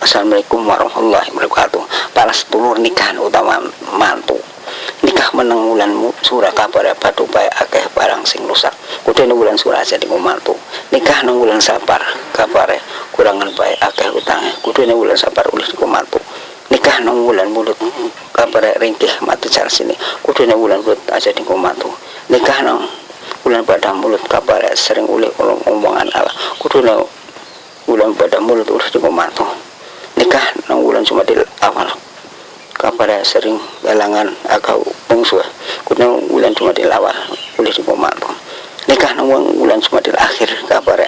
Assalamualaikum warahmatullahi wabarakatuh. Para sedulur nikahan utama mantu nikah meneng wulan surah kabar padu bae akeh barang sing rusak kudune wulan surah jadi mantu nikah nang wulan sabar kabare kurangan bae akeh utange kudune wulan sabar ulih mantu nikah nang wulan mulut kabare ringkih mati jar sini kudune wulan mulut aja di mantu nikah nang wulan pada mulut kabare sering ulih omongan Allah kudune wulan pada mulut ulih di mantu nikah nang wulan Jumadil awal kabar sering galangan agak bungsu kudu bulan Jumadil awal boleh dipomantu nikah nang bulan Jumadil akhir kabar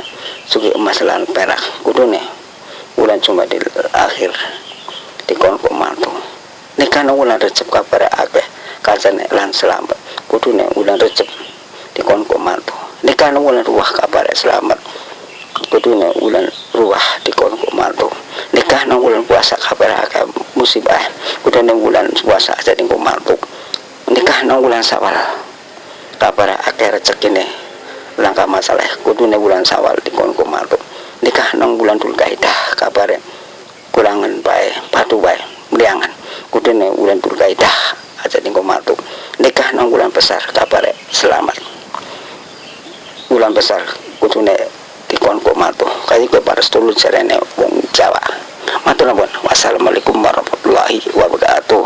sugi emas lan perak kudune bulan Jumadil akhir dikon pomantu nikah nang bulan Recep kabar akeh kajane lan selamat kudune bulan Recep dikon pomantu nikah nang bulan Ruah kabar selamat kudune bulan Ruah dikon pomantu nikah nang bulan puasa kabar akeh musibah kudune bulan puasa jadi mantuk nikah nang bulan Sawal kabar akeh rezekine langka masalah kudune bulan Sawal dikon mantuk nikah nang bulan Dzulkaidah kabare kurangan bae padu bae mliangan kudune bulan Dzulkaidah aja dingko mantuk nikah nang bulan besar kabare selamat bulan besar kudune dikon mantuk kaya ke para sedulur jarene wong Jawa matur nuwun. Wassalamualaikum warahmatullahi wabarakatuh.